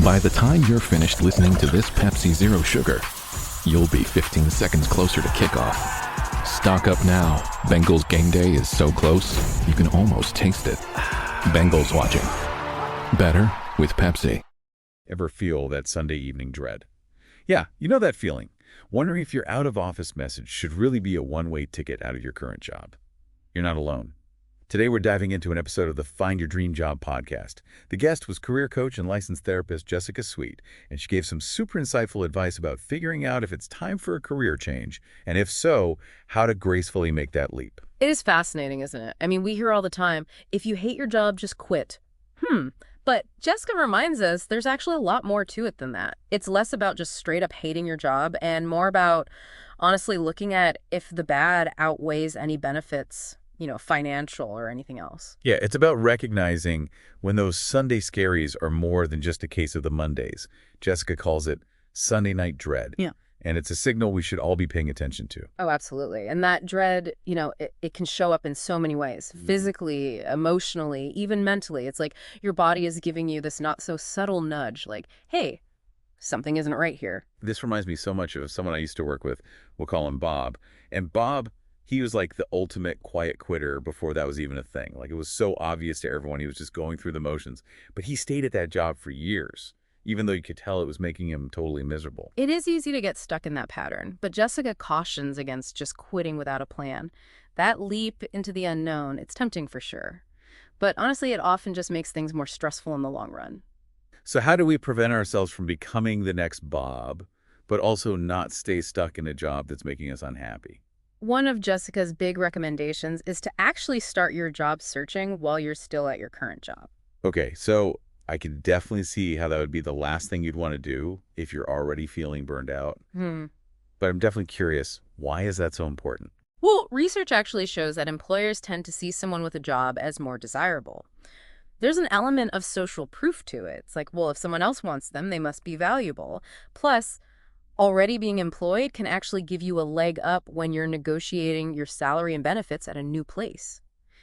By the time you're finished listening to this Pepsi Zero Sugar, you'll be 15 seconds closer to kickoff. Stock up now. Bengals game day is so close, you can almost taste it. Bengals watching. Better with Pepsi. Ever feel that Sunday evening dread? Yeah, you know that feeling. Wondering if your out-of-office message should really be a one-way ticket out of your current job. You're not alone. Today we're diving into an episode of the Find Your Dream Job podcast. The guest was career coach and licensed therapist Jessica Sweet, and she gave some super insightful advice about figuring out if it's time for a career change, and if so, how to gracefully make that leap. It is fascinating, isn't it? I mean, we hear all the time, if you hate your job, just quit. But Jessica reminds us there's actually a lot more to it than that. It's less about just straight up hating your job and more about honestly looking at if the bad outweighs any benefits, financial or anything else. Yeah, it's about recognizing when those Sunday scaries are more than just a case of the Mondays. Jessica calls it Sunday night dread. Yeah. And it's a signal we should all be paying attention to. Oh, absolutely. And that dread, it can show up in so many ways. Physically, emotionally, even mentally. It's like your body is giving you this not so subtle nudge, like, hey, something isn't right here. This reminds me so much of someone I used to work with. We'll call him Bob. And Bob, he was like the ultimate quiet quitter before that was even a thing. Like, it was so obvious to everyone. He was just going through the motions. But he stayed at that job for years, even though you could tell it was making him totally miserable. It is easy to get stuck in that pattern, but Jessica cautions against just quitting without a plan. That leap into the unknown, it's tempting for sure. But honestly, it often just makes things more stressful in the long run. So how do we prevent ourselves from becoming the next Bob, but also not stay stuck in a job that's making us unhappy? One of Jessica's big recommendations is to actually start your job searching while you're still at your current job. Okay, so I can definitely see how that would be the last thing you'd want to do if you're already feeling burned out. But I'm definitely curious, why is that so important? Well, research actually shows that employers tend to see someone with a job as more desirable. There's an element of social proof to it. It's like, well, if someone else wants them, they must be valuable. Plus, already being employed can actually give you a leg up when you're negotiating your salary and benefits at a new place.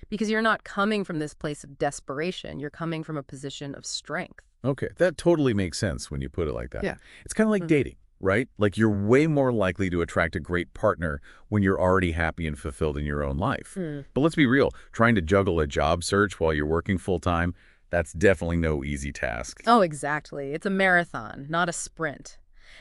Because you're not coming from this place of desperation. You're coming from a position of strength. Okay, that totally makes sense when you put it like that. Yeah. It's kind of like dating, right? Like, you're way more likely to attract a great partner when you're already happy and fulfilled in your own life. But let's be real, trying to juggle a job search while you're working full-time, that's definitely no easy task. Oh, exactly. It's a marathon, not a sprint.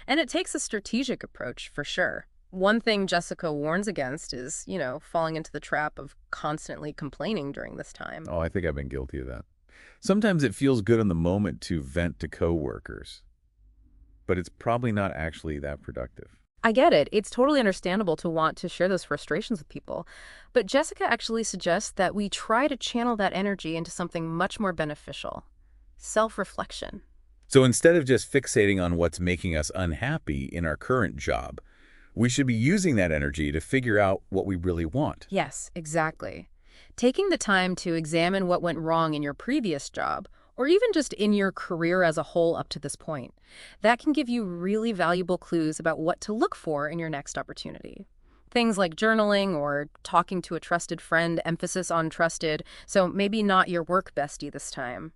And it takes a strategic approach, for sure. One thing Jessica warns against is, falling into the trap of constantly complaining during this time. Oh, I think I've been guilty of that. Sometimes it feels good in the moment to vent to coworkers, but it's probably not actually that productive. I get it. It's totally understandable to want to share those frustrations with people. But Jessica actually suggests that we try to channel that energy into something much more beneficial. Self-reflection. So instead of just fixating on what's making us unhappy in our current job, we should be using that energy to figure out what we really want. Yes, exactly. Taking the time to examine what went wrong in your previous job, or even just in your career as a whole up to this point, that can give you really valuable clues about what to look for in your next opportunity. Things like journaling or talking to a trusted friend, emphasis on trusted, so maybe not your work bestie this time.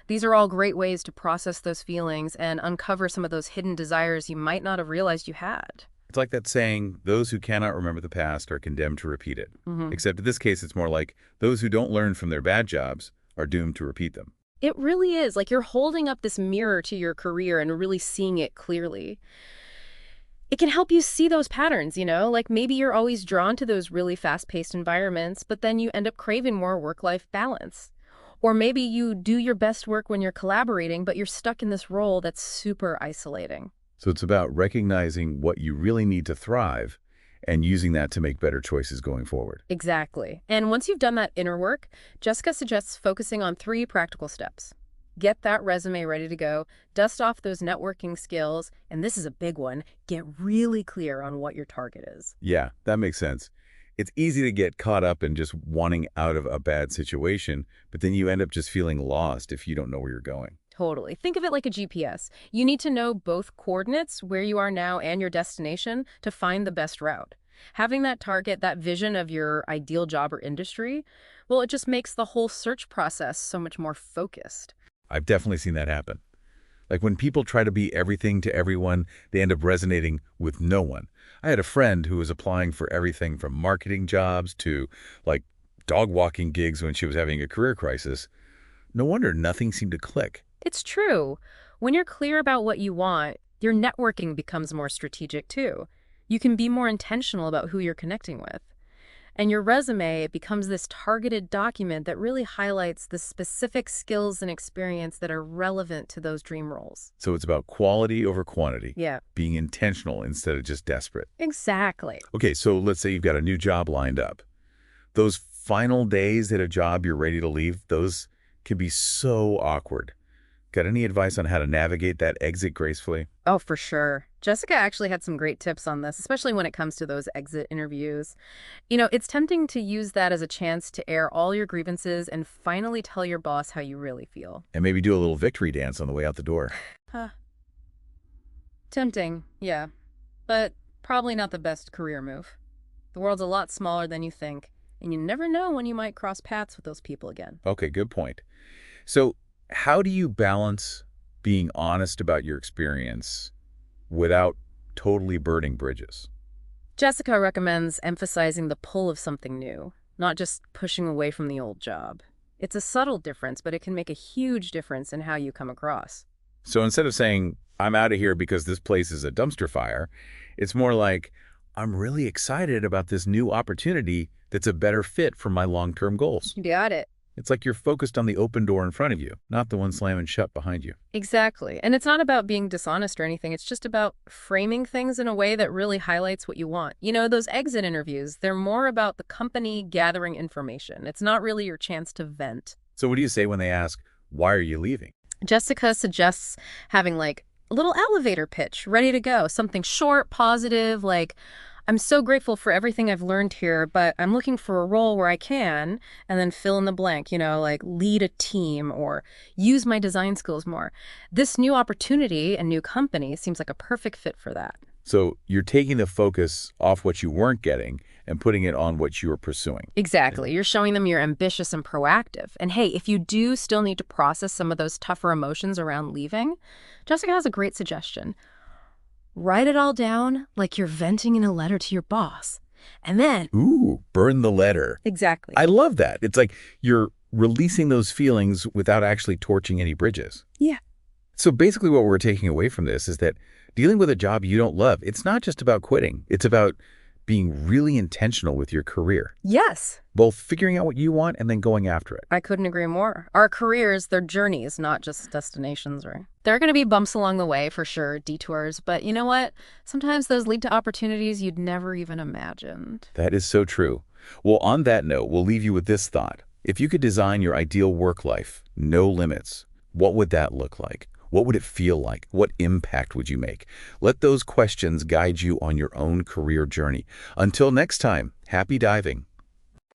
These are all great ways to process those feelings and uncover some of those hidden desires you might not have realized you had. It's like that saying, those who cannot remember the past are condemned to repeat it. Except in this case, it's more like those who don't learn from their bad jobs are doomed to repeat them. It really is. Like, you're holding up this mirror to your career and really seeing it clearly. It can help you see those patterns, like maybe you're always drawn to those really fast-paced environments, but then you end up craving more work-life balance. Or maybe you do your best work when you're collaborating, but you're stuck in this role that's super isolating. So it's about recognizing what you really need to thrive and using that to make better choices going forward. Exactly. And once you've done that inner work, Jessica suggests focusing on 3 practical steps. Get that resume ready to go, dust off those networking skills, and this is a big one, get really clear on what your target is. Yeah, that makes sense. It's easy to get caught up in just wanting out of a bad situation, but then you end up just feeling lost if you don't know where you're going. Totally. Think of it like a GPS. You need to know both coordinates, where you are now, and your destination to find the best route. Having that target, that vision of your ideal job or industry, well, it just makes the whole search process so much more focused. I've definitely seen that happen. Like when people try to be everything to everyone, they end up resonating with no one. I had a friend who was applying for everything from marketing jobs to, like, dog walking gigs when she was having a career crisis. No wonder nothing seemed to click. It's true. When you're clear about what you want, your networking becomes more strategic too. You can be more intentional about who you're connecting with. And your resume, it becomes this targeted document that really highlights the specific skills and experience that are relevant to those dream roles. So it's about quality over quantity. Yeah. Being intentional instead of just desperate. Exactly. Okay, so let's say you've got a new job lined up. Those final days at a job you're ready to leave, those can be so awkward. Got any advice on how to navigate that exit gracefully? Oh, for sure. Jessica actually had some great tips on this, especially when it comes to those exit interviews. It's tempting to use that as a chance to air all your grievances and finally tell your boss how you really feel. And maybe do a little victory dance on the way out the door. Tempting, yeah. But probably not the best career move. The world's a lot smaller than you think, and you never know when you might cross paths with those people again. Okay, good point. So how do you balance being honest about your experience without totally burning bridges? Jessica recommends emphasizing the pull of something new, not just pushing away from the old job. It's a subtle difference, but it can make a huge difference in how you come across. So instead of saying, I'm out of here because this place is a dumpster fire, it's more like, I'm really excited about this new opportunity that's a better fit for my long-term goals. You got it. It's like you're focused on the open door in front of you, not the one slamming shut behind you. Exactly. And it's not about being dishonest or anything. It's just about framing things in a way that really highlights what you want. Those exit interviews, they're more about the company gathering information. It's not really your chance to vent. So what do you say when they ask, why are you leaving? Jessica suggests having a little elevator pitch ready to go. Something short, positive, like, I'm so grateful for everything I've learned here, but I'm looking for a role where I can, and then fill in the blank, like lead a team or use my design skills more. This new opportunity and new company seems like a perfect fit for that. So you're taking the focus off what you weren't getting and putting it on what you were pursuing. Exactly. You're showing them you're ambitious and proactive. And hey, if you do still need to process some of those tougher emotions around leaving, Jessica has a great suggestion. Write it all down like you're venting in a letter to your boss. And then... Ooh, burn the letter. Exactly. I love that. It's like you're releasing those feelings without actually torching any bridges. Yeah. So basically what we're taking away from this is that dealing with a job you don't love, it's not just about quitting. It's about being really intentional with your career. Yes. Both figuring out what you want and then going after it. I couldn't agree more. Our careers, they're journeys, not just destinations, right? There are going to be bumps along the way, for sure, detours. But you know what? Sometimes those lead to opportunities you'd never even imagined. That is so true. Well, on that note, we'll leave you with this thought. If you could design your ideal work life, no limits, what would that look like? What would it feel like? What impact would you make? Let those questions guide you on your own career journey. Until next time, happy diving.